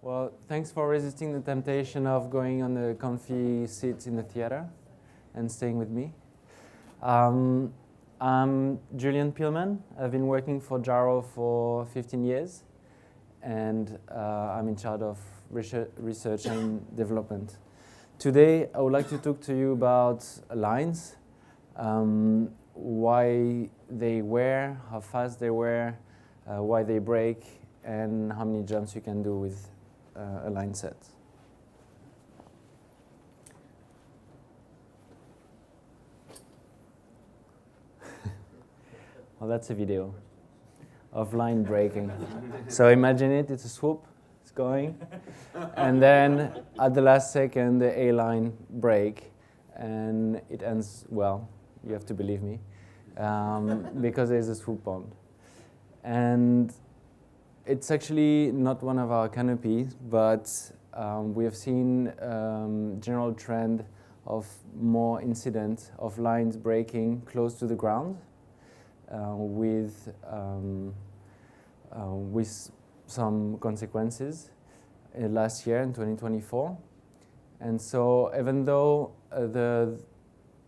Well, thanks for resisting the temptation of going on the comfy seats in the theater and staying with me. I'm Julien Peelman. I've been working for JYRO for 15 years, and I'm in charge of research and development. Today, I would like to talk to you about lines, why they wear, how fast they wear, why they break, and how many jumps you can do with a line set. Well, that's a video of line breaking. So imagine it's a swoop, it's going, and then at the last second the A-line break, and it ends well, you have to believe me, because there's a swoop bond. And it's actually not one of our canopies, but we have seen general trend of more incident of lines breaking close to the ground with some consequences last year in 2024. And so even though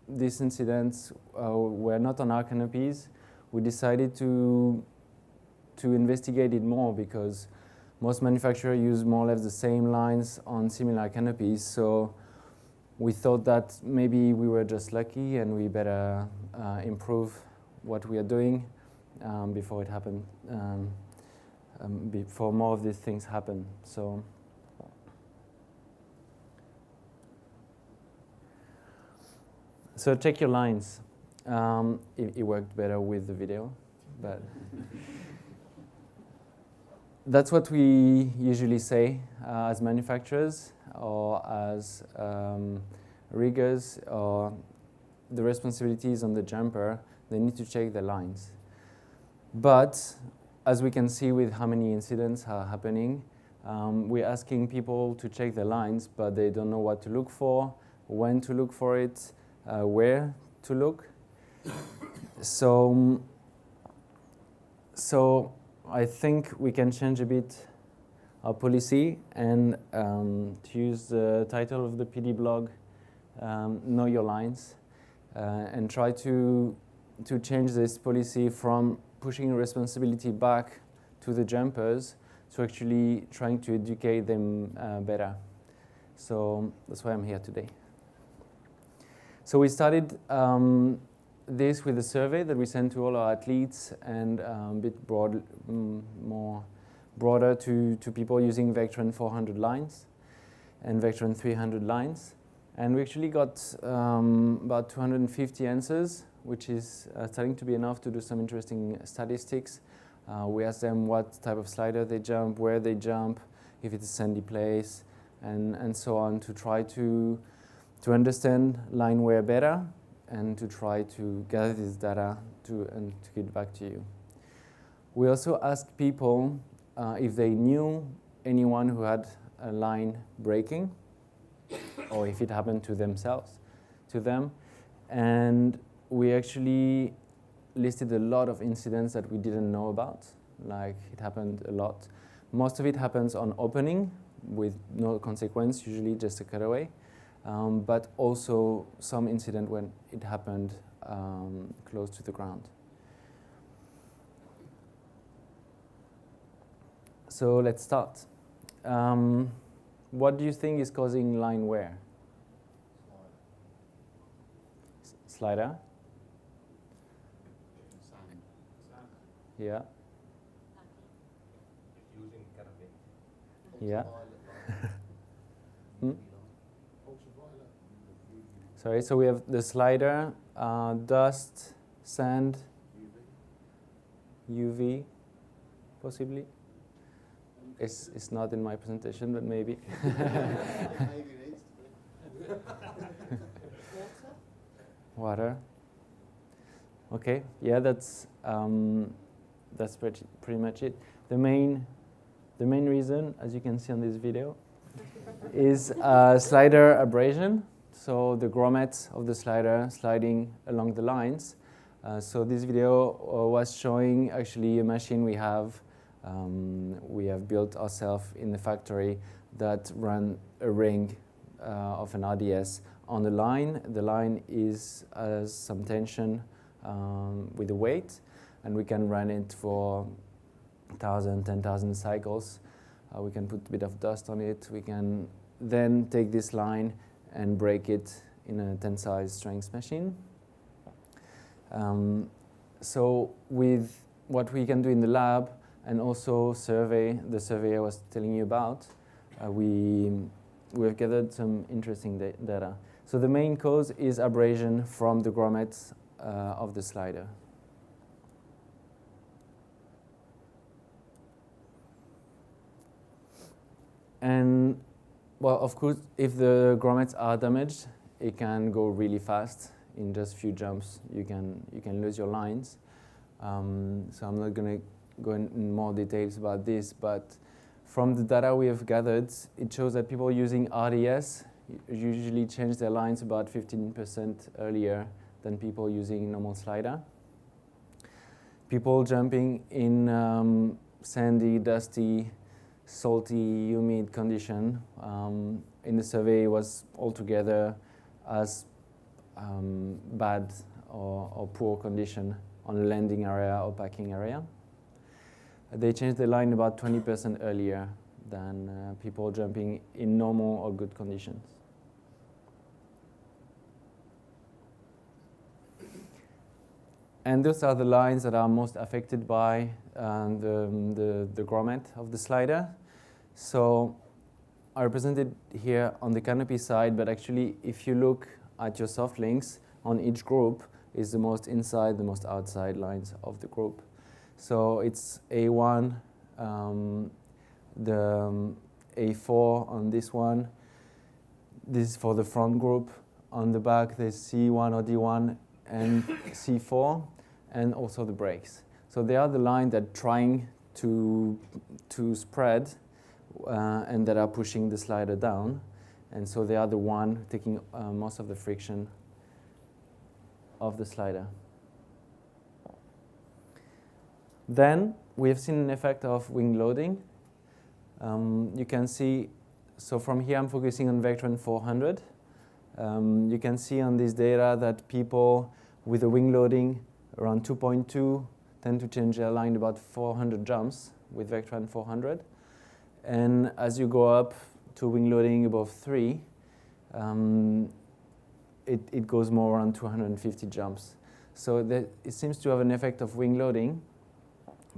these incidents were not on our canopies, we decided to investigate it more, because most manufacturers use more or less the same lines on similar canopies. So we thought that maybe we were just lucky and we better improve what we are doing before it happened, before more of these things happen. So check your lines. It worked better with the video, but that's what we usually say as manufacturers or as riggers, or the responsibility is on the jumper. They need to check the lines. But as we can see with how many incidents are happening, we're asking people to check the lines, but they don't know what to look for, when to look for it, where to look. So I think we can change a bit our policy and to use the title of the PD blog, Know Your Lines, and try to change this policy from pushing responsibility back to the jumpers to actually trying to educate them better. So that's why I'm here today. So we started this with a survey that we sent to all our athletes, and a bit broader to people using Vectron 400 lines and Vectron 300 lines. And we actually got about 250 answers, which is starting to be enough to do some interesting statistics. We asked them what type of slider they jump, where they jump, if it's a sandy place, and so on, to try to understand line wear better and to try to gather this data and to get back to you. We also asked people if they knew anyone who had a line breaking, or if it happened to them, and we actually listed a lot of incidents that we didn't know about. Like, it happened a lot. Most of it happens on opening with no consequence, usually just a cutaway, but also some incident when it happened close to the ground. So let's start. What do you think is causing line wear? Slider? Yeah. Yeah. Sorry, so we have the slider, dust, sand, UV, possibly. It's not in my presentation, but maybe. Water. Okay, yeah, that's pretty much it. The main reason, as you can see on this video, is slider abrasion. So the grommets of the slider sliding along the lines. So this video was showing actually a machine we have We have built ourselves in the factory that run a ring of an RDS on the line. The line has some tension with the weight, and we can run it for 1,000, 10,000 cycles. We can put a bit of dust on it. We can then take this line and break it in a tensile strength machine. So with what we can do in the lab and also the survey I was telling you about, we've gathered some interesting data. So the main cause is abrasion from the grommets of the slider. And well, of course, if the grommets are damaged, it can go really fast. In just few jumps, you can lose your lines. So I'm not going to go in more details about this, but from the data we have gathered, it shows that people using RDS usually change their lines about 15% earlier than people using normal slider. People jumping in sandy, dusty, salty, humid condition in the survey was altogether as bad or poor condition on the landing area or packing area. They changed the line about 20% earlier than people jumping in normal or good conditions. And those are the lines that are most affected by the grommet of the slider. So I represented here on the canopy side, but actually if you look at your soft links on each group is the most inside, the most outside lines of the group. So it's A1, the A4 on this one. This is for the front group. On the back there's C1 or D1 and C4, and also the brakes. So they are the line that are trying to spread and that are pushing the slider down. And so they are the one taking most of the friction of the slider. Then we have seen an effect of wing loading. You can see, so from here I'm focusing on Vectron 400. You can see on this data that people with a wing loading around 2.2 tend to change their line about 400 jumps with Vectron 400. And as you go up to wing loading above 3, it goes more around 250 jumps. So it seems to have an effect of wing loading.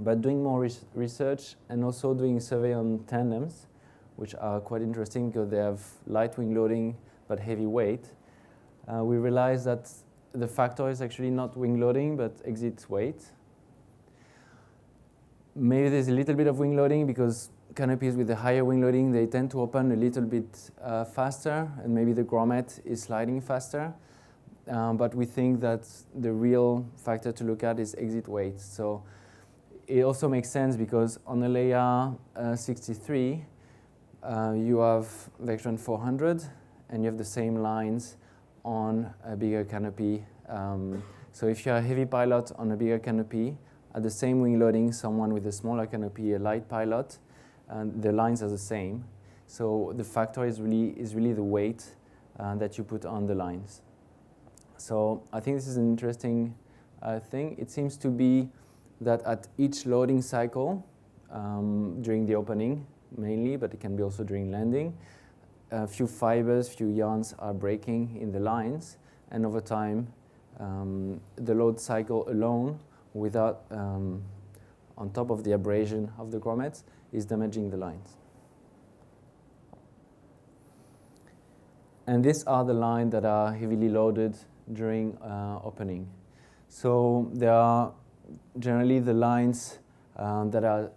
But doing more research and also doing survey on tandems, which are quite interesting because they have light wing loading but heavy weight, we realized that the factor is actually not wing loading but exit weight. Maybe there's a little bit of wing loading because canopies with a higher wing loading, they tend to open a little bit faster, and maybe the grommet is sliding faster. But we think that the real factor to look at is exit weight. So it also makes sense because on a layer 63, you have Vectron 400, and you have the same lines on a bigger canopy. So if you're a heavy pilot on a bigger canopy, at the same wing loading, someone with a smaller canopy, a light pilot, the lines are the same. So the factor is really the weight that you put on the lines. So I think this is an interesting thing. It seems to be that at each loading cycle, during the opening mainly, but it can be also during landing, a few fibers, few yarns are breaking in the lines, and over time, the load cycle alone, without on top of the abrasion of the grommets, is damaging the lines. And these are the lines that are heavily loaded during opening. So there are generally the lines that are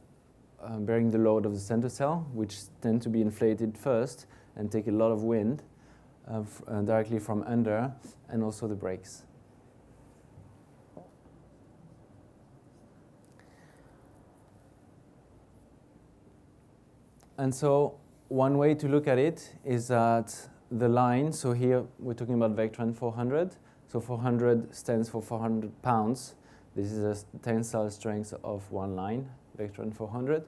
bearing the load of the center cell, which tend to be inflated first and take a lot of wind directly from under, and also the brakes. And so one way to look at it is that the line, so here we're talking about Vectron 400. So 400 stands for 400 pounds. This is a tensile strength of one line, Vectron 400.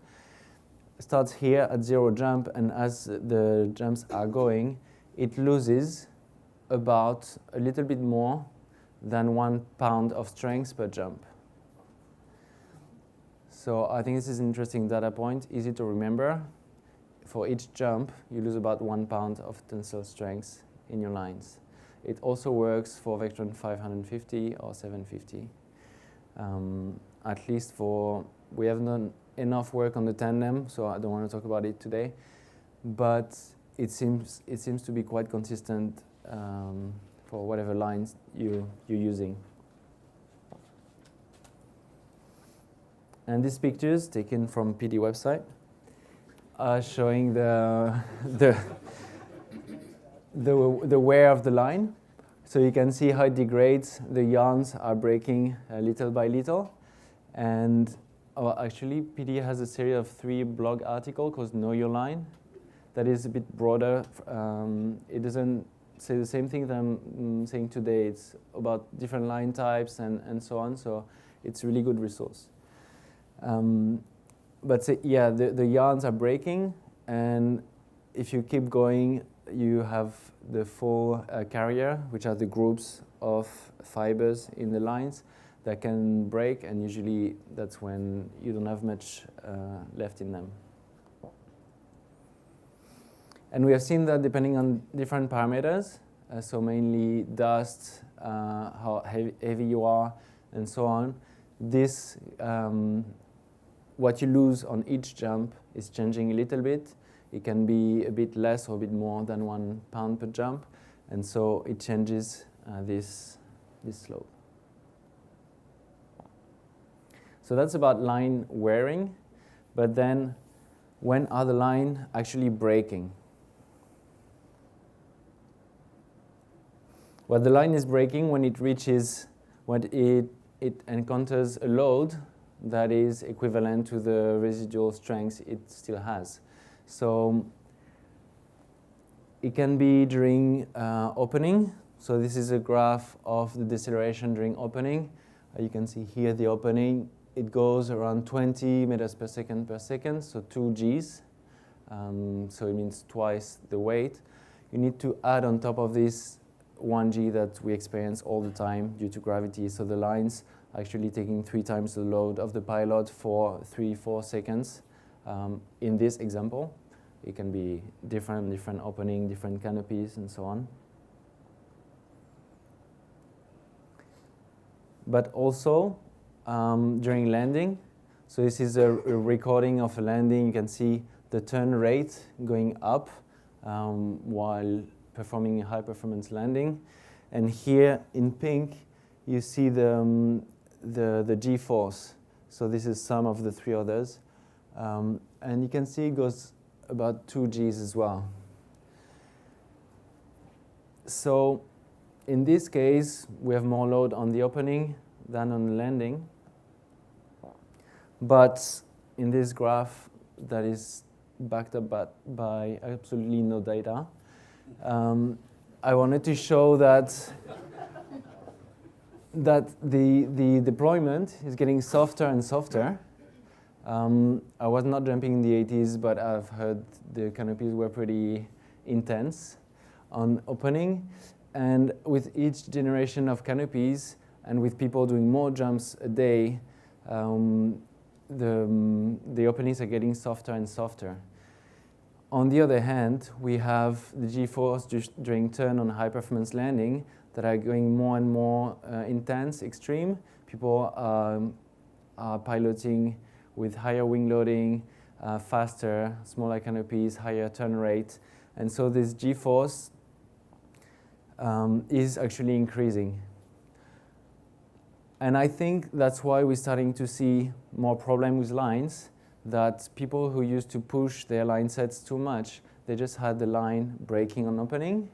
Starts here at 0 jump, and as the jumps are going, it loses about a little bit more than 1 pound of strength per jump. So I think this is an interesting data point, easy to remember. For each jump, you lose about 1 pound of tensile strength in your lines. It also works for Vectron 550 or 750. At least we have done enough work on the tandem, so I don't want to talk about it today. But it seems to be quite consistent for whatever lines you're using. And these pictures taken from PD website are showing the wear of the line. So you can see how it degrades. The yarns are breaking little by little. And actually, PD has a series of 3 blog articles called Know Your Line that is a bit broader. It doesn't say the same thing that I'm saying today. It's about different line types and so on. So it's a really good resource. But yeah, the yarns are breaking, and if you keep going, you have the full carrier, which are the groups of fibers in the lines that can break, and usually that's when you don't have much left in them. And we have seen that depending on different parameters, so mainly dust, how heavy you are, and so on, this what you lose on each jump is changing a little bit. It can be a bit less or a bit more than 1 pound per jump, and so it changes this slope. So that's about line wearing, but then when are the line actually breaking? Well, the line is breaking when it reaches, when it encounters a load that is equivalent to the residual strength it still has. So it can be during opening. So this is a graph of the deceleration during opening. You can see here the opening. It goes around 20 meters per second, so 2 Gs. So it means twice the weight. You need to add on top of this 1 G that we experience all the time due to gravity. So the lines actually taking 3 times the load of the pilot for 3-4 seconds. In this example, it can be different opening, different canopies, and so on. But also during landing, so this is a recording of a landing. You can see the turn rate going up while performing a high-performance landing. And here in pink, you see the G-force. So this is some of the 3 others. And you can see it goes about 2 Gs as well. So in this case, we have more load on the opening than on the landing. But in this graph that is backed up by absolutely no data, I wanted to show that the deployment is getting softer and softer. I was not jumping in the 80s, but I've heard the canopies were pretty intense on opening. And with each generation of canopies, and with people doing more jumps a day, the openings are getting softer and softer. On the other hand, we have the G-force during turn on high-performance landing that are going more and more intense, extreme. People are piloting with higher wing loading, faster, smaller canopies, higher turn rate. And so this G-force is actually increasing. And I think that's why we're starting to see more problem with lines, that people who used to push their line sets too much, they just had the line breaking on opening,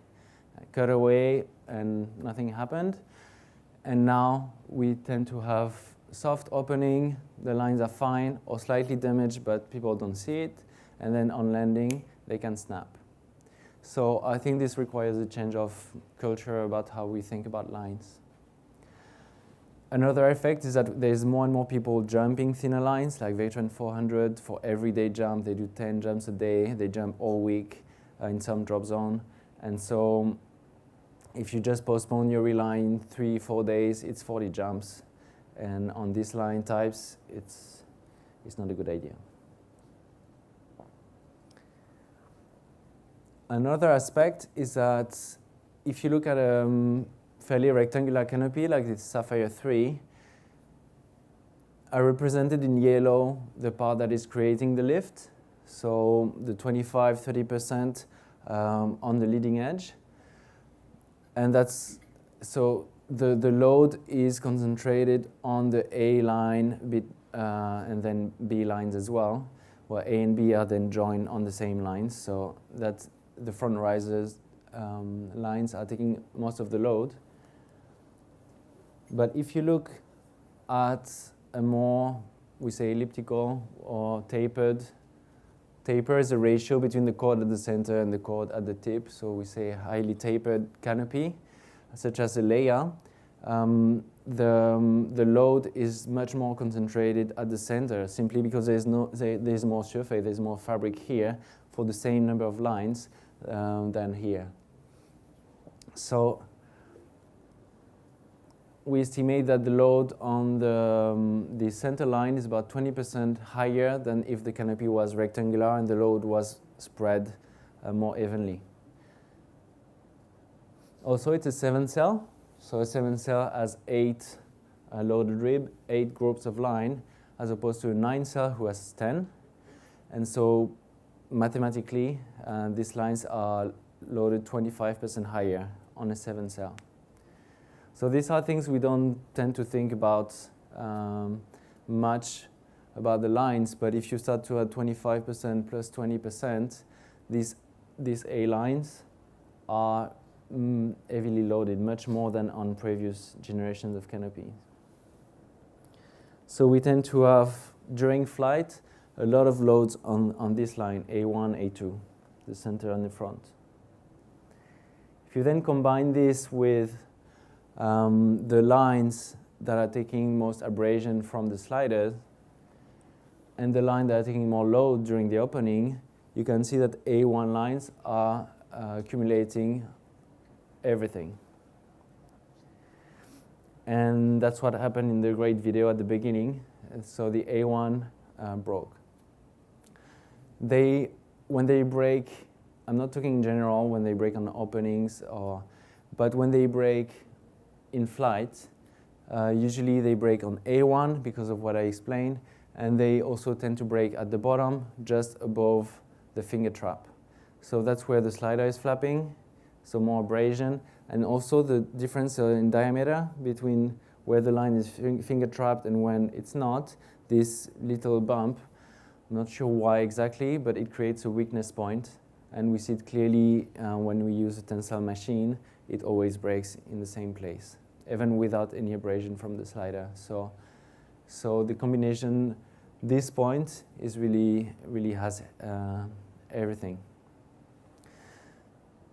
cut away, and nothing happened. And now we tend to have soft opening, the lines are fine or slightly damaged, but people don't see it. And then on landing, they can snap. So I think this requires a change of culture about how we think about lines. Another effect is that there's more and more people jumping thinner lines, like Vectron 400. For everyday jump, they do 10 jumps a day. They jump all week in some drop zone. And so if you just postpone your reline 3-4 days, it's 40 jumps. And on these line types, it's not a good idea. Another aspect is that if you look at a fairly rectangular canopy like this Sapphire 3, I represented in yellow the part that is creating the lift, so the 25-30% on the leading edge. And that's, so the load is concentrated on the A line and then B lines as well, where A and B are then joined on the same lines, so that the front risers lines are taking most of the load. But if you look at a more, we say, elliptical or tapered, taper is a ratio between the chord at the center and the chord at the tip, so we say highly tapered canopy, such as a Leia, the load is much more concentrated at the center, simply because there's more surface, there's more fabric here for the same number of lines than here. So we estimate that the load on the center line is about 20% higher than if the canopy was rectangular and the load was spread more evenly. Also, it's a 7-cell. So a 7-cell has 8 loaded rib, 8 groups of line, as opposed to a 9-cell who has 10. And so mathematically, these lines are loaded 25% higher on a 7-cell. So these are things we don't tend to think about much about the lines, but if you start to add 25% plus 20%, these A lines are heavily loaded, much more than on previous generations of canopy. So we tend to have, during flight, a lot of loads on this line, A1, A2, the center and the front. If you then combine this with the lines that are taking most abrasion from the sliders and the line that are taking more load during the opening, you can see that A1 lines are accumulating everything. And that's what happened in the great video at the beginning. And so the A1 broke. When they break, I'm not talking in general when they break on openings, but when they break in flight, usually they break on A1 because of what I explained, and they also tend to break at the bottom, just above the finger trap. So that's where the slider is flapping, so more abrasion, and also the difference in diameter between where the line is finger trapped and when it's not, this little bump, I'm not sure why exactly, but it creates a weakness point, and we see it clearly when we use a tensile machine. It always breaks in the same place, even without any abrasion from the slider. So the combination, this point, is really has everything.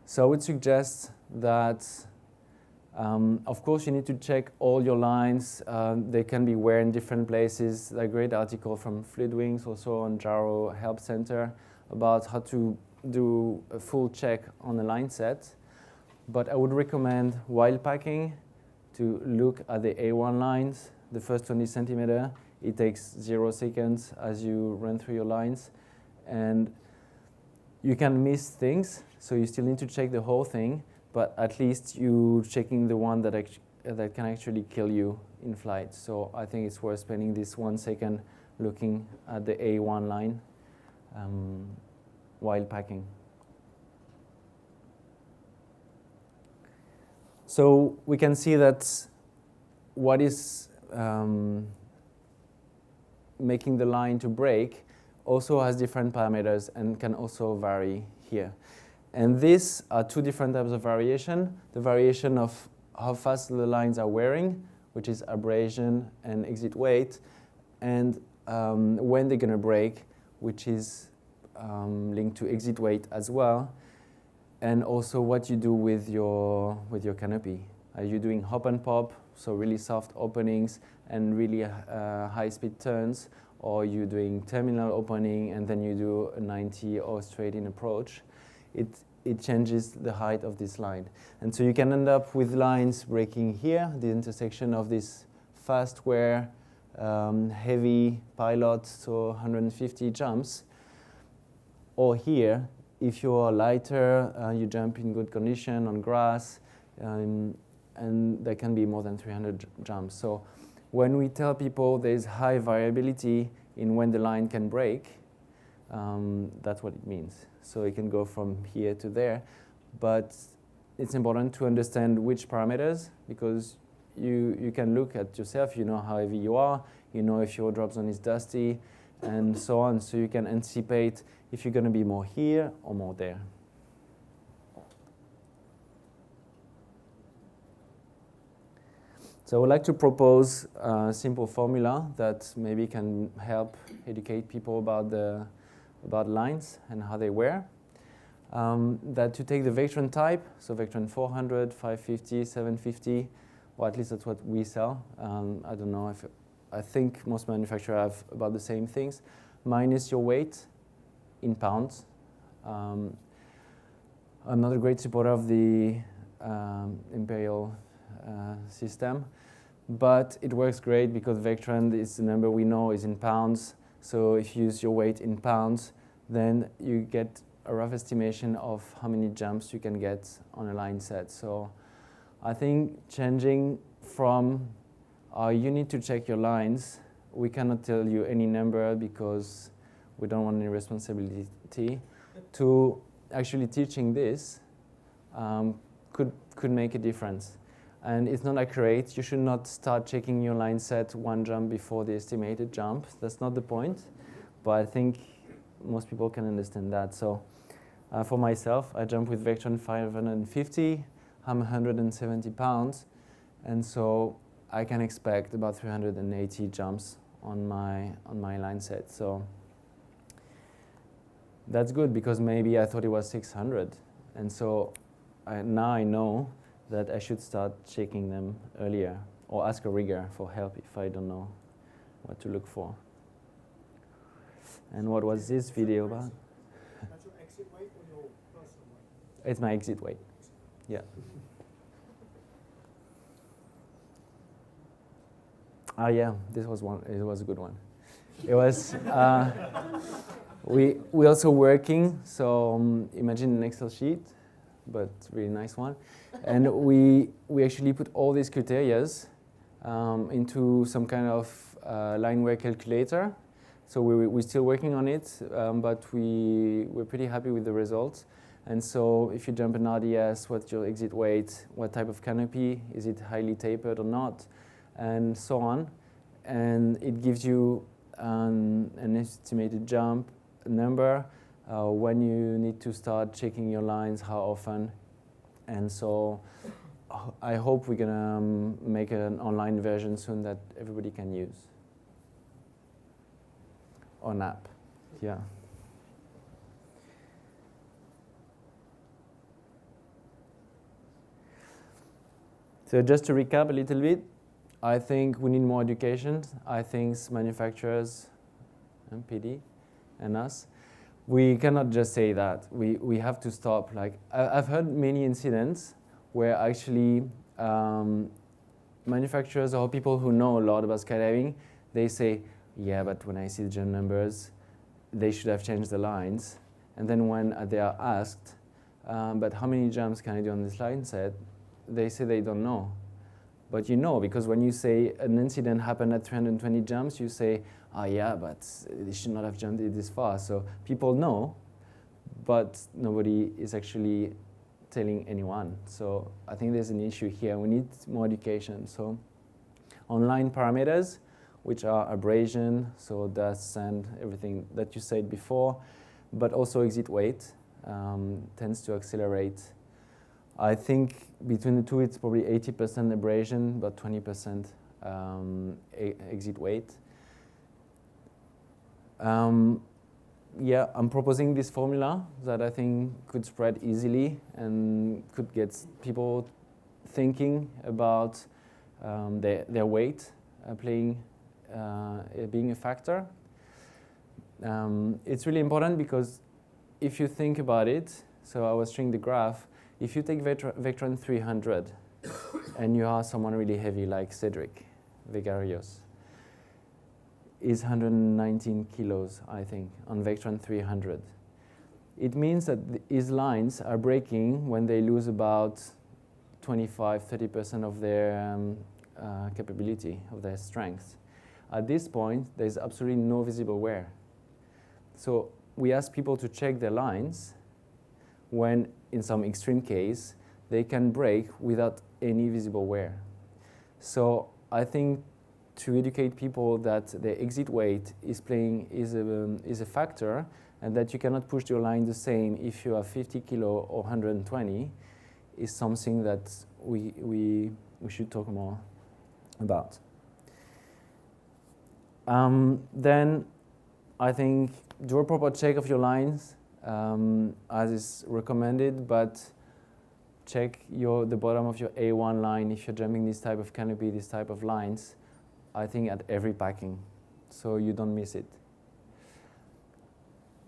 So I would suggest that, of course, you need to check all your lines. They can be wear in different places. A great article from Fluidwings, also on JYRO Help Center, about how to do a full check on a line set. But I would recommend, while packing, to look at the A1 lines, the first 20 centimeter. It takes 0 seconds as you run through your lines. And you can miss things, so you still need to check the whole thing, but at least you're checking the one that can actually kill you in flight. So I think it's worth spending this 1 second looking at the A1 line while packing. So we can see that what is making the line to break also has different parameters and can also vary here. And these are 2 different types of variation. The variation of how fast the lines are wearing, which is abrasion and exit weight, and when they're going to break, which is linked to exit weight as well, and also what you do with your canopy. Are you doing hop and pop so really soft openings and really high-speed turns, or you're doing terminal opening and then you do a 90 or straight-in approach, it changes the height of this line. And so you can end up with lines breaking here, the intersection of this fast wear, heavy pilot, so 150 jumps, or here, if you are lighter, you jump in good condition on grass, and there can be more than 300 jumps. So when we tell people there's high variability in when the line can break, that's what it means. So it can go from here to there, but it's important to understand which parameters, because you can look at yourself, you know how heavy you are, you know if your drop zone is dusty, and so on. So you can anticipate if you're going to be more here or more there. So I would like to propose a simple formula that maybe can help educate people about lines and how they wear. That to take the Vectron type, so Vectron 400, 550, 750, or at least that's what we sell. I don't know if, I think most manufacturers have about the same things, minus your weight in pounds. I'm not a great supporter of the imperial system, but it works great because Vectron is the number we know is in pounds. So if you use your weight in pounds, then you get a rough estimation of how many jumps you can get on a line set. So I think changing from you need to check your lines, we cannot tell you any number because we don't want any responsibility, to actually teaching this could make a difference. And it's not accurate. You should not start checking your line set one jump before the estimated jump. That's not the point. But I think most people can understand that. So for myself, I jump with Vectron 550. I'm 170 pounds. And so I can expect about 380 jumps on my line set. So that's good because maybe I thought it was 600. And so now I know that I should start checking them earlier or ask a rigger for help if I don't know what to look for. And what was this video about? That's your exit weight or your personal weight? It's my exit weight. Yeah. Yeah, this was one. It was a good one. It was. We also working. So imagine an Excel sheet, but really nice one. And we actually put all these criteria into some kind of line wear calculator. So we're still working on it, but we're pretty happy with the results. And so if you jump an RDS, what's your exit weight? What type of canopy? Is it highly tapered or not? And so on. And it gives you an estimated jump number, when you need to start checking your lines, how often. And so I hope we're going to make an online version soon that everybody can use. Or an app, yeah. So just to recap a little bit, I think we need more education. I think manufacturers and PD and us, we cannot just say that. We have to stop. Like I've heard many incidents where actually manufacturers or people who know a lot about skydiving, they say, yeah, but when I see the jump numbers, they should have changed the lines. And then when they are asked, but how many jumps can I do on this line set, they say they don't know. But you know, because when you say an incident happened at 320 jumps, you say, yeah, but they should not have jumped it this far. So people know, but nobody is actually telling anyone. So I think there's an issue here. We need more education. So online parameters, which are abrasion, so dust, sand, everything that you said before, but also exit weight tends to accelerate. I think between the two, it's probably 80% abrasion, but 20% exit weight. Yeah, I'm proposing this formula that I think could spread easily and could get people thinking about their weight being a factor. It's really important because if you think about it, so I was showing the graph, if you take Vectron 300 and you are someone really heavy like Cedric Vegarios, is 119 kilos, I think, on Vectron 300. It means that his lines are breaking when they lose about 25–30% of their capability, of their strength. At this point, there's absolutely no visible wear. So we ask people to check their lines when, in some extreme case, they can break without any visible wear. So I think to educate people that the exit weight is a factor, and that you cannot push your line the same if you are 50 kilo or 120 is something that we should talk more about. Then I think do a proper check of your lines as is recommended, but check the bottom of your A1 line if you're jumping this type of canopy, this type of lines, I think at every packing, so you don't miss it.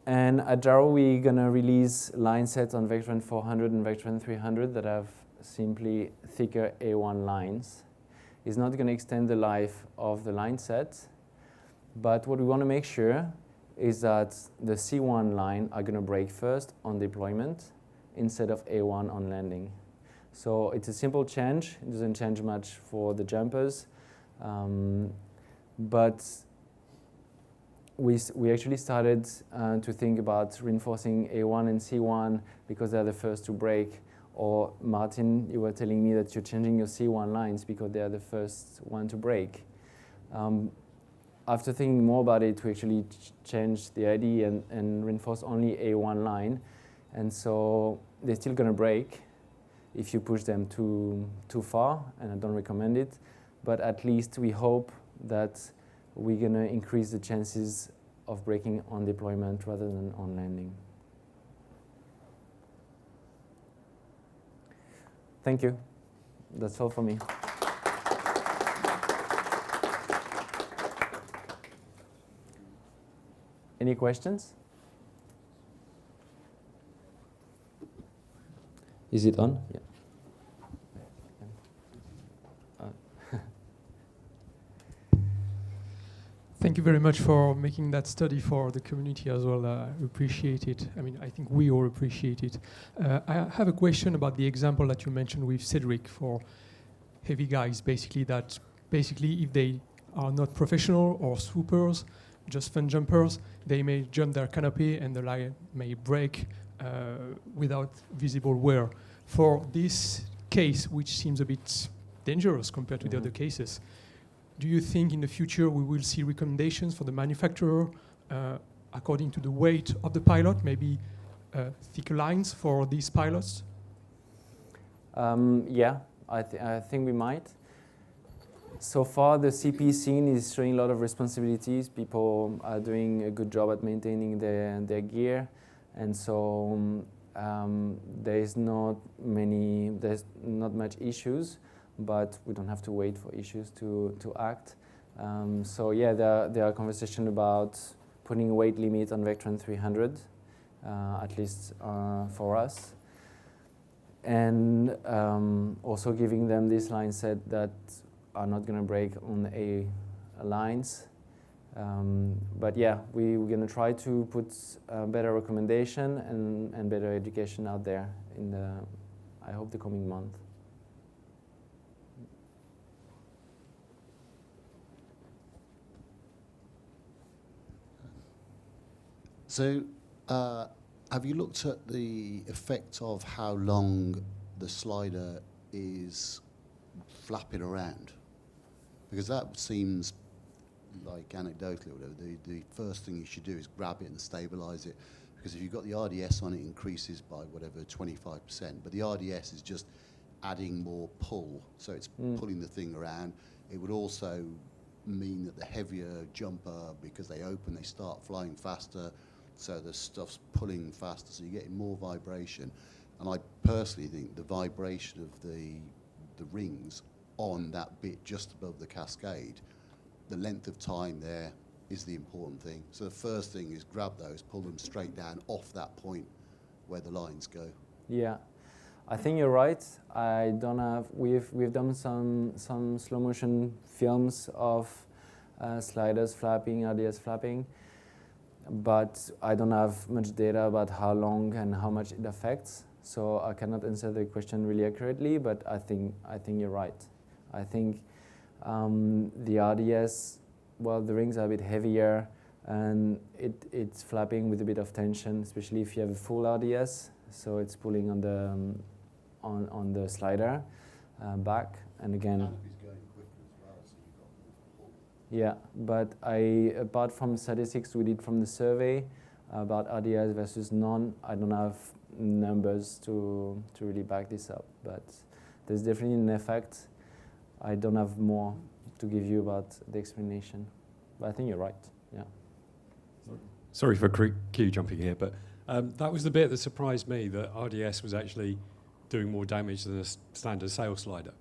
And at JYRO, we're going to release line sets on Vectron 400 and Vectron 300 that have simply thicker A1 lines. It's not going to extend the life of the line set, but what we want to make sure is that the C1 line are going to break first on deployment instead of A1 on landing. So it's a simple change. It doesn't change much for the jumpers, but we actually started to think about reinforcing A1 and C1 because they're the first to break. Or Martin, you were telling me that you're changing your C1 lines because they are the first one to break. After thinking more about it, we actually changed the idea and reinforce only A1 line. And so they're still going to break if you push them too far, and I don't recommend it. But at least we hope that we're going to increase the chances of breaking on deployment rather than on landing. Thank you. That's all for me. Any questions? Is it on? Yeah. Thank you very much for making that study for the community as well. I appreciate it. I mean, I think we all appreciate it. I have a question about the example that you mentioned with Cedric for heavy guys, basically if they are not professional or swoopers, just fun jumpers, they may jump their canopy and the line may break without visible wear. For this case, which seems a bit dangerous compared to the other cases, do you think in the future we will see recommendations for the manufacturer according to the weight of the pilot, maybe thicker lines for these pilots? Yeah, I think we might. So far, the CP scene is showing a lot of responsibilities. People are doing a good job at maintaining their gear, and so there's not much issues. But we don't have to wait for issues to act. So yeah, there are conversations about putting a weight limit on Vectron 300, at least for us, and also giving them this line set that are not going to break on the A lines. But yeah, we're going to try to put better recommendation and better education out there in I hope, the coming month. So, have you looked at the effect of how long the slider is flapping around? Because that seems like anecdotally, whatever, the first thing you should do is grab it and stabilize it. Because if you've got the RDS on, it increases by whatever, 25%. But the RDS is just adding more pull. So it's pulling the thing around. It would also mean that the heavier jumper, because they open, they start flying faster. So the stuff's pulling faster, so you're getting more vibration. And I personally think the vibration of the rings on that bit just above the cascade, the length of time there is the important thing. So the first thing is grab those, pull them straight down off that point where the lines go. Yeah, I think you're right. I don't have. We've done some slow motion films of sliders flapping, RDS flapping, but I don't have much data about how long and how much it affects. So I cannot answer the question really accurately. But I think you're right. I think the RDS, well, the rings are a bit heavier, and it's flapping with a bit of tension, especially if you have a full RDS. So it's pulling on the slider back, and again. Canopy's going quicker as well, so you've got more pull. Yeah, but apart from statistics we did from the survey about RDS versus none, I don't have numbers to really back this up. But there's definitely an effect. I don't have more to give you about the explanation, but I think you're right. Yeah. Sorry for queue jumping here, but that was the bit that surprised me, that RDS was actually doing more damage than a standard sail slider,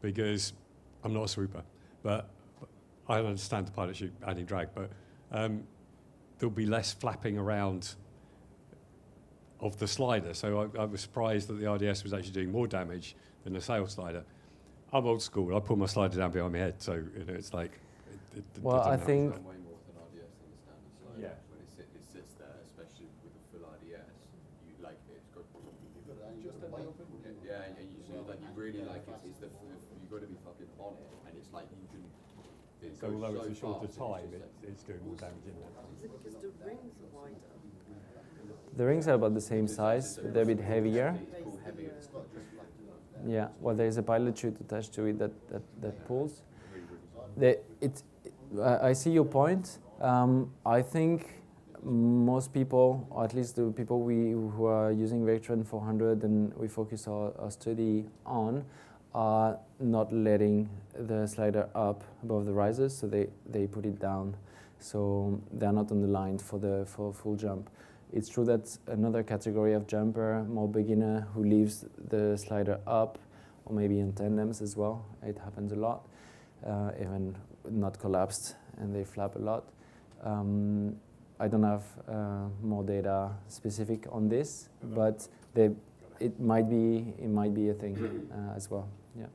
because I'm not a swooper, but I understand the pilot chute adding drag, but there'll be less flapping around of the slider. So I was surprised that the RDS was actually doing more damage than a sail slider. I'm old school. I pull my slider down behind my head, so it's like. Well, I think. Way more than RDS than the standard slider. Yeah. When it sits there, especially with a full RDS, you like it's got. Yeah, and you see that you really like it. It's you've got to be fucking on it, and it's like you can. So although it's a shorter time, it's doing more damage in there. Is it because the rings are wider? The rings are about the same size, but they're a bit heavier. Yeah, well, there's a pilot chute attached to it that pulls. I see your point. I think most people, or at least the people who are using Vectron 400 and we focus our study on, are not letting the slider up above the risers, so they put it down. So they're not on the line for full jump. It's true that another category of jumper, more beginner, who leaves the slider up, or maybe in tandems as well. It happens a lot, even not collapsed, and they flap a lot. I don't have more data specific on this, but it might be a thing as well. Yeah.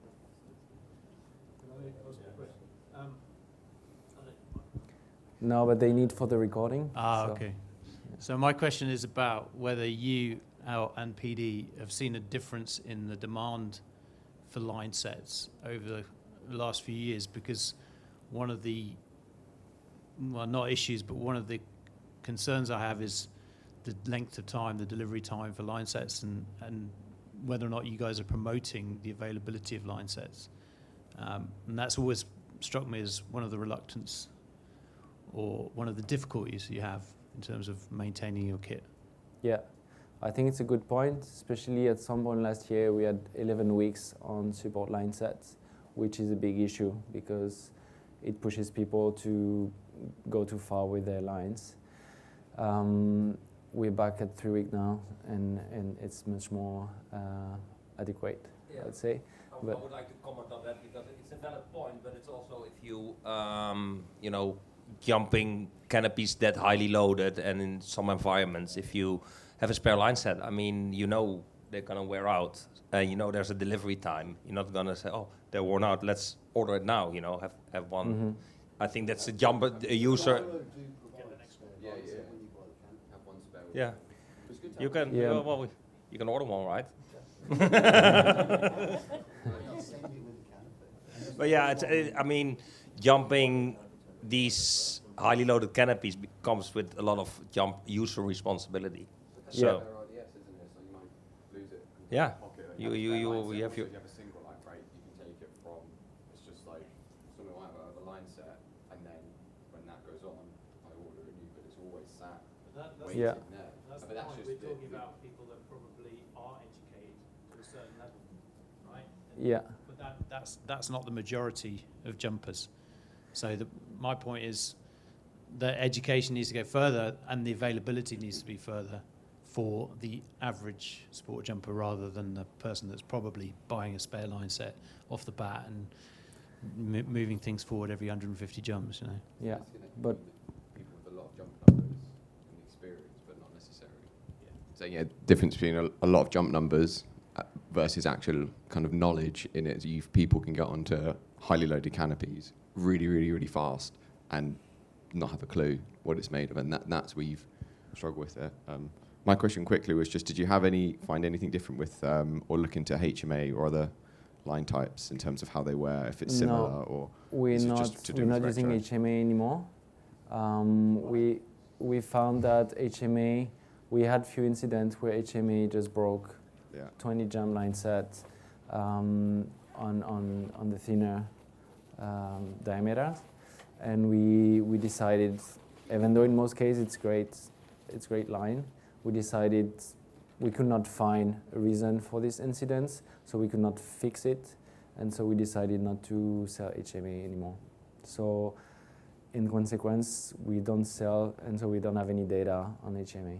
No, but they need for the recording. So. Okay. So my question is about whether you, Al, and PD have seen a difference in the demand for line sets over the last few years, because one of the, well, not issues, but one of the concerns I have is the length of time, the delivery time for line sets, and whether or not you guys are promoting the availability of line sets. And that's always struck me as one of the reluctance or one of the difficulties you have in terms of maintaining your kit. Yeah, I think it's a good point, especially at some point last year we had 11 weeks on support line sets, which is a big issue because it pushes people to go too far with their lines. We're back at 3 weeks now, and it's much more adequate, yeah. I'd say. I would like to comment on that because it's a valid point, but it's also if you, jumping canopies that highly loaded, and in some environments, if you have a spare line set, I mean, they're gonna wear out, there's a delivery time. You're not gonna say, oh, they're worn out, let's order it now, have one. Mm-hmm. I think that's a jumper, a user. Yeah, you can. Yeah. Well, you can order one, right? But yeah, I mean, jumping these highly loaded canopies comes with a lot of jump user responsibility. So, yeah, you have your. You have a single line, right? You can take it from. It's just like something like that, a line set, and then when that goes on, I order a new, but it's always sat. That's yeah. That's the point. We're talking about people that probably are educated to a certain level, right? And yeah. But that's not the majority of jumpers. So my point is that education needs to go further, and the availability needs to be further for the average sport jumper rather than the person that's probably buying a spare line set off the bat and moving things forward every 150 jumps, you know. Yeah, but people with a lot of jump numbers and experience, but not necessarily. So yeah, difference between a lot of jump numbers versus actual kind of knowledge in it. People can get onto highly loaded canopies really, really, really fast and not have a clue what it's made of, and that's where you've struggled with it. My question quickly was just, did you find anything different with, or look into HMA or other line types in terms of how they wear, if it's similar, or we're is it not just to do we're with not using retro? HMA anymore. We found that HMA, we had few incidents where HMA just broke 20 jump line set on the thinner diameters, and we decided, even though in most cases it's great line, we decided we could not find a reason for this incident, so we could not fix it, and so we decided not to sell HMA anymore. So in consequence, we don't sell, and so we don't have any data on HMA.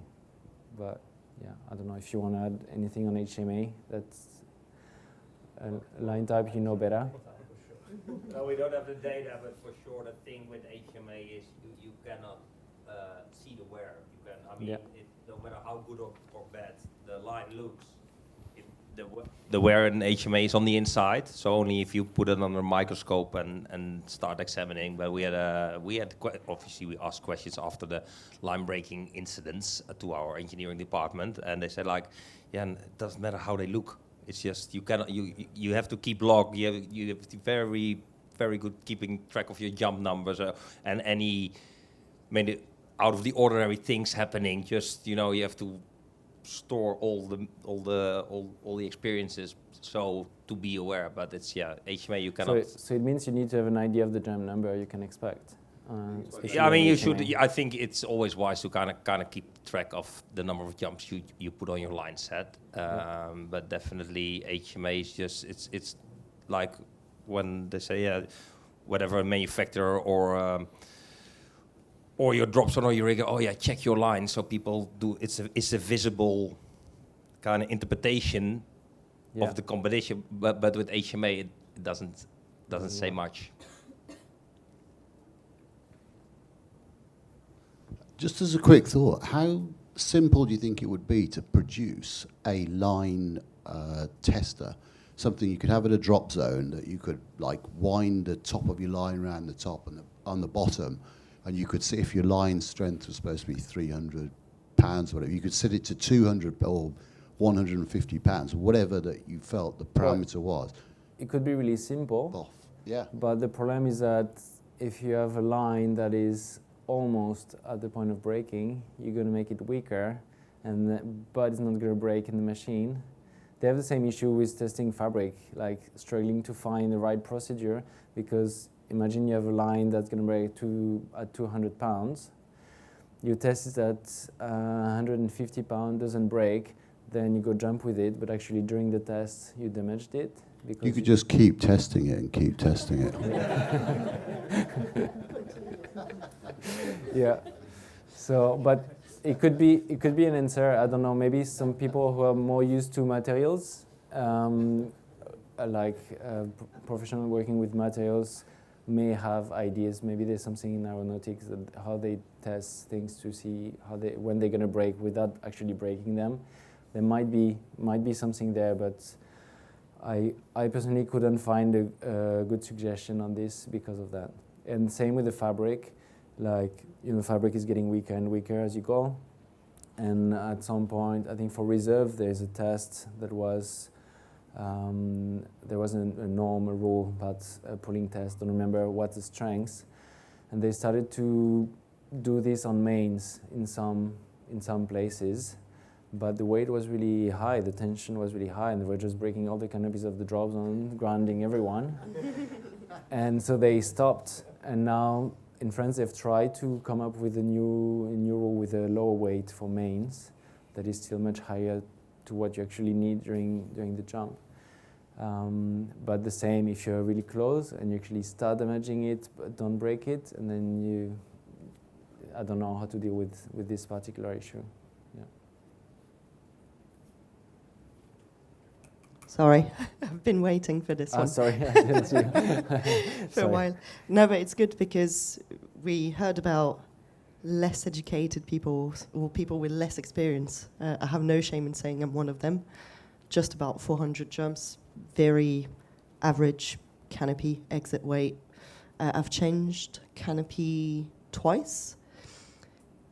But yeah, I don't know if you want to add anything on HMA. That's a line type you know better. No, we don't have the data, but for sure the thing with HMA is you cannot see the wear. You can, I mean, no matter how good or bad the line looks, the wear in HMA is on the inside. So only if you put it under a microscope and start examining. But obviously we asked questions after the line breaking incidents to our engineering department, and they said like, yeah, it doesn't matter how they look. It's just you cannot. You have to keep log. You have to be very good keeping track of your jump numbers and any maybe out of the ordinary things happening. Just you have to store all the experiences so to be aware. But it's HMA you cannot. So it means you need to have an idea of the jump number you can expect. Yeah, I mean you should. I think it's always wise to kind of keep track of the number of jumps you put on your line set. But definitely HMA is just it's like when they say whatever a manufacturer or your drop zone or your rigger, check your line. So people do it's a visible kind of interpretation of the competition. But with HMA it doesn't say much. Just as a quick thought, how simple do you think it would be to produce a line tester? Something you could have at a drop zone that you could like wind the top of your line around the top and on the bottom, and you could see if your line strength was supposed to be 300 pounds or whatever, you could set it to 200 or 150 pounds, whatever that you felt the parameter was. It could be really simple. Yeah. But the problem is that if you have a line that is almost at the point of breaking, you're going to make it weaker, but it's not going to break in the machine. They have the same issue with testing fabric, like struggling to find the right procedure, because imagine you have a line that's going to break at 200 pounds. You test it at 150 pounds, doesn't break, then you go jump with it, but actually during the test you damaged it. Because you could just keep testing it and keep testing it. Yeah. So, but it could be an answer. I don't know. Maybe some people who are more used to materials, professional working with materials, may have ideas. Maybe there's something in aeronautics that how they test things to see when they're gonna break without actually breaking them. There might be something there, but I personally couldn't find a good suggestion on this because of that. And same with the fabric. Fabric is getting weaker and weaker as you go. And at some point, I think for reserve, there's a test that was, there was a norm, a rule about a pulling test. I don't remember what the strengths. And they started to do this on mains in some places. But the weight was really high, the tension was really high, and they were just breaking all the canopies of the drop zone, grounding everyone. And so they stopped, and now in France, they've tried to come up with a new rule with a lower weight for mains that is still much higher to what you actually need during the jump. But the same, if you're really close and you actually start damaging it, but don't break it, and then I don't know how to deal with this particular issue. Yeah. Sorry, I've been waiting for this one. Sorry, I didn't see you. For a while. No, but it's good because we heard about less educated people or people with less experience. I have no shame in saying I'm one of them. Just about 400 jumps, very average canopy, exit weight. I've changed canopy twice,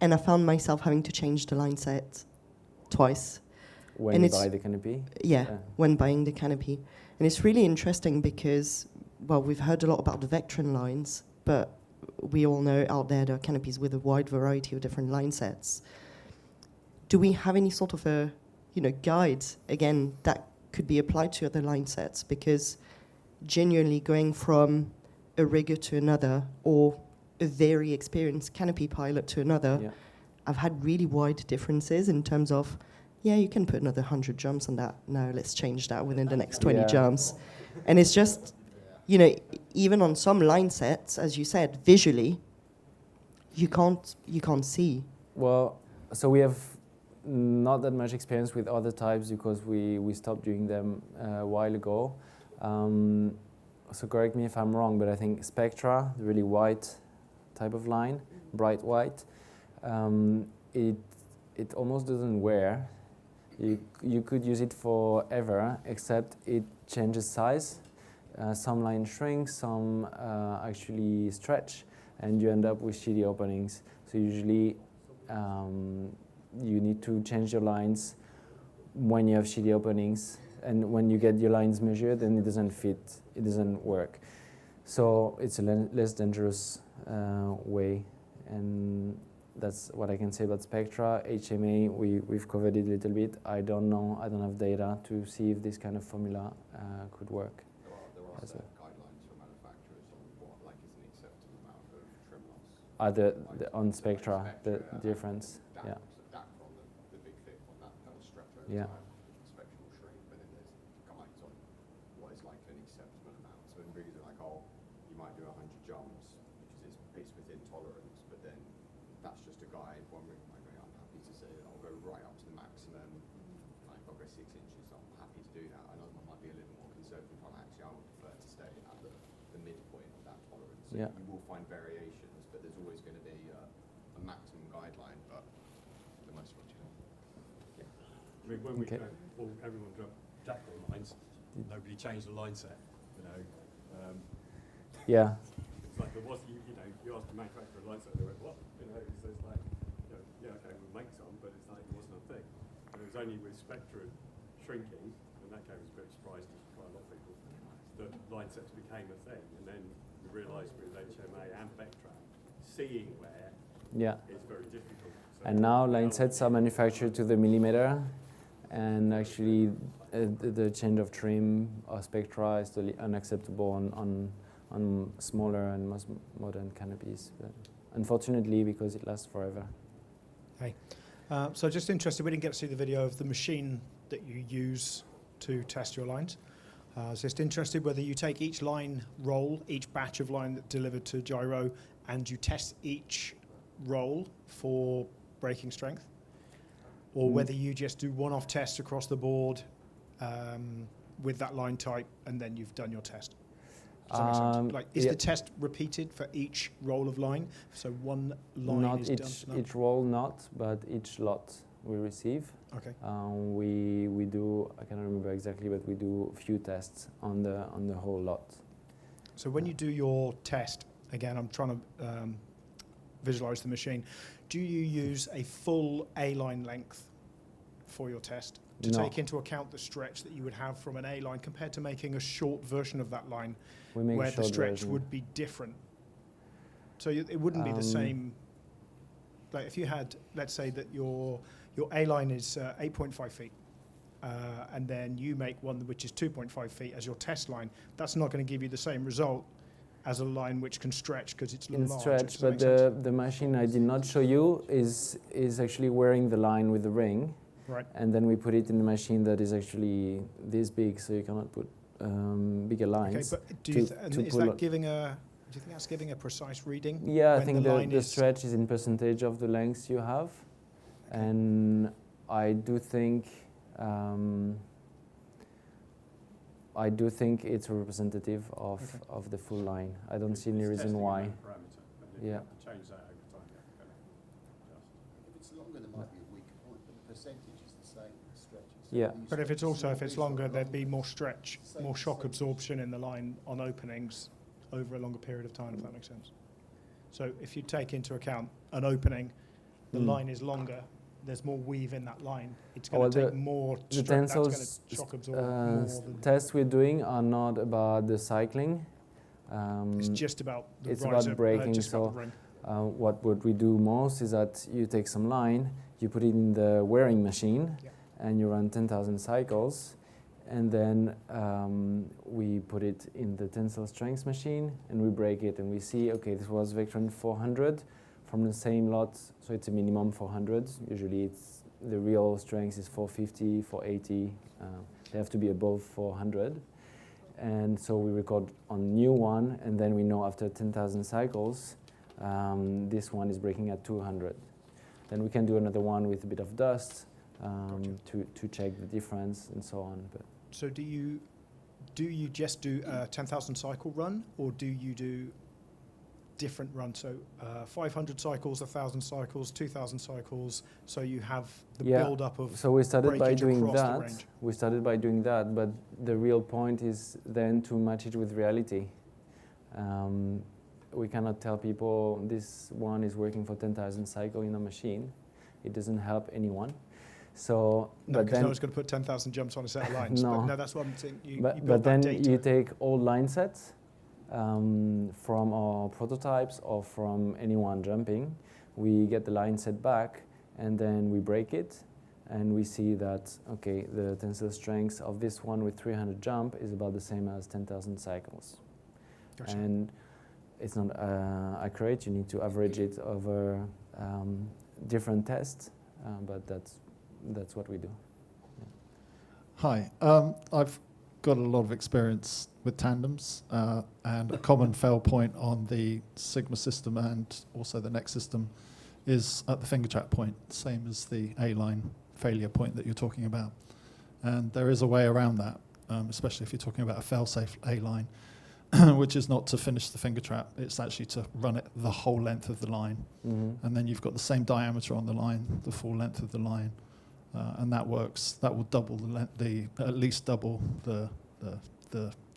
and I found myself having to change the line set twice. When you buy the canopy? Yeah, when buying the canopy. And it's really interesting because, well, we've heard a lot about the Vectron lines, but we all know out there are canopies with a wide variety of different line sets. Do we have any sort of a, guide, again, that could be applied to other line sets? Because genuinely going from a rigger to another or a very experienced canopy pilot to another, I've had really wide differences in terms of, you can put another 100 jumps on that. No, let's change that within the next 20 jumps. And it's just, even on some line sets, as you said, visually, you can't see. Well, so we have not that much experience with other types because we stopped doing them a while ago. So correct me if I'm wrong, but I think Spectra, the really white type of line, bright white, it almost doesn't wear. You could use it forever, except it changes size. Some lines shrink, some actually stretch, and you end up with shitty openings. So usually you need to change your lines when you have shitty openings, and when you get your lines measured, then it doesn't fit, it doesn't work. So it's a less dangerous way, and that's what I can say about Spectra. HMA, we've covered it a little bit. I don't know, I don't have data to see if this kind of formula could work. There are set guidelines for manufacturers on what is an acceptable amount of trim loss. On Spectra, the difference, That from the big thick one, that'll stretch over time. Spectra will shrink, but then there's guides on what is like an acceptable amount. So in riggers are like, you might do 100 jumps because it's within tolerance, but then that's just a guide. One rig might go, I'm happy to say I'll go right up to the maximum. Like I'll go 6 inches, I'm happy to do that. Another one might be a little more conservative. I would prefer to stay at the midpoint of that tolerance. So you will find variations, but there's always going to be a maximum guideline, but the most what you know. I mean, when we everyone dropped Jackwell lines, nobody changed the line set, It's like there was, you asked the manufacturer of line set, they went, what? It's like, okay, we'll make some, but it's like it wasn't a thing. And it was only with Spectra shrinking, and that came as a bit of a surprise to quite a lot of people, that line sets became a thing. And then we realised with HMA and Vectra, seeing where is very difficult. So and now line sets are manufactured to the millimeter, and actually the change of trim or Spectra is totally unacceptable on smaller and most modern canopies. But unfortunately, because it lasts forever. Hey. So just interested, we didn't get to see the video of the machine that you use to test your lines. Just interested whether you take each line roll, each batch of line that's delivered to JYRO, and you test each roll for braking strength, or whether you just do one-off tests across the board with that line type, and then you've done your test. Does that make sense? Like, is the test repeated for each roll of line? So one line not is done? Each roll not, but each lot we receive. Okay. We do, I can't remember exactly, but we do a few tests on the whole lot. So when you do your test, again, I'm trying to visualize the machine, do you use a full A-line length for your test to take into account the stretch that you would have from an A-line compared to making a short version of that line where the stretch would be different? So it wouldn't be the same. Like if you had, let's say that your A-line is 8.5 feet, and then you make one which is 2.5 feet as your test line, that's not going to give you the same result as a line which can stretch because it's large. Stretch, but the machine I did not show you is actually wearing the line with the ring. Right. And then we put it in the machine that is actually this big, so you cannot put bigger lines. Okay, but do you think that's giving a precise reading? Yeah, I think the stretch is in percentage of the lengths you have. Okay. And I do think I do think it's representative of the full line. I don't see any reason why. Yeah. Change that over time. If it's longer, there might be a weaker point, but the percentage is the same. Stretches. Yeah. But if it's longer, there'd be more stretch, more shock absorption in the line on openings over a longer period of time, if that makes sense. So if you take into account an opening, the line is longer, there's more weave in that line. It's going to take more the that's going tensile to shock absorb more than tests we're doing are not about the cycling. it's just about the it's riser, about braking. just about So the ring. what we do most is that you take some line, you put it in the wearing machine, and you run 10,000 cycles, and then we put it in the tensile strength machine, and we break it, and we see, okay, this was Vectron 400 from the same lot, so it's a minimum 400. Usually it's the real strength is 450, 480. They have to be above 400. And so we record on new one, and then we know after 10,000 cycles, this one is breaking at 200. Then we can do another one with a bit of dust to check the difference and so on. But So do you just do a 10,000 cycle run, or do you do different runs? So 500 cycles, 1,000 cycles, 2,000 cycles. So you have the build up of. So we started by breakage doing across the that. range. We started by doing that, but the real point is then to match it with reality. We cannot tell people this one is working for 10,000 cycles in a machine. It doesn't help anyone. So, No, because no one's going to put 10,000 jumps on a set of lines. No. But no, that's what I'm saying. You but build then that data. you take old line sets from our prototypes or from anyone jumping. We get the line set back, and then we break it, and we see that, okay, the tensile strength of this one with 300 jump is about the same as 10,000 cycles. Gotcha. And it's not accurate. You need to average it over different tests, but that's what we do. Hi, I've got a lot of experience with tandems, and a common fail point on the Sigma system and also the Next system is at the finger trap point, same as the A-line failure point that you're talking about. And there is a way around that, especially if you're talking about a fail-safe A-line, which is not to finish the finger trap, it's actually to run it the whole length of the line. Mm-hmm. And then you've got the same diameter on the line, the full length of the line. And that works. That will double at least double the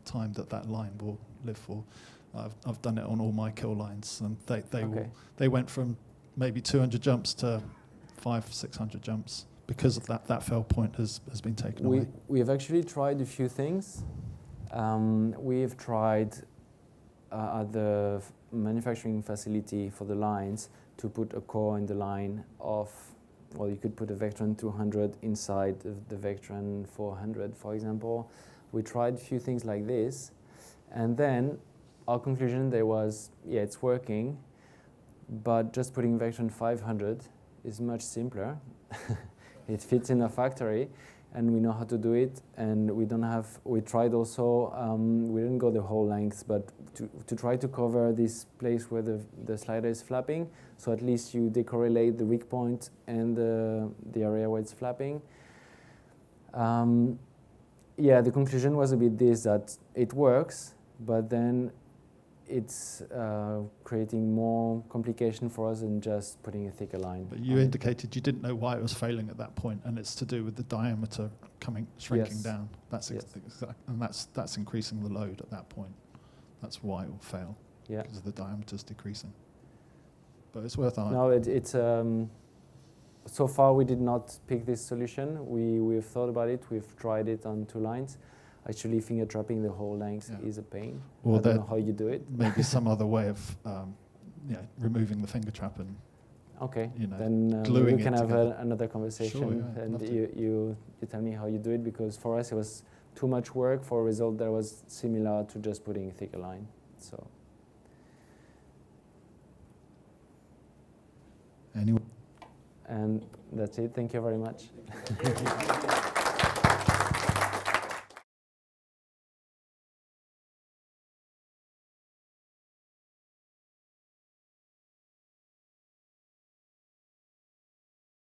time that line will live for. I've done it on all my kill lines, and they went from maybe 200 jumps to 500-600 jumps because of that fail point has been taken away. We have actually tried a few things. We've tried at the manufacturing facility for the lines to put a core in the line of. Well, you could put a Vectron 200 inside the Vectron 400, for example. We tried a few things like this, and then our conclusion there was, yeah, it's working, but just putting Vectron 500 is much simpler. It fits in a factory, and we know how to do it, and we tried also, we didn't go the whole length, but to try to cover this place where the slider is flapping, so at least you decorrelate the weak point and the area where it's flapping. Yeah, the conclusion was a bit this, that it works, but then it's creating more complication for us than just putting a thicker line. But you indicated you didn't know why it was failing at that point, and it's to do with the diameter shrinking down. That's and that's increasing the load at that point. That's why it will fail. Yeah, because the diameter's decreasing. But it's worth eyeing. No, it's so far we did not pick this solution. We've thought about it. We've tried it on 2 lines. Actually, finger trapping the whole length is a pain. Well, I don't know how you do it. Maybe some other way of removing the finger trap and then gluing we can it have together. another conversation, Sure, and you tell me how you do it, because for us it was too much work for a result that was similar to just putting a thicker line. So. Anyway. And that's it. Thank you very much.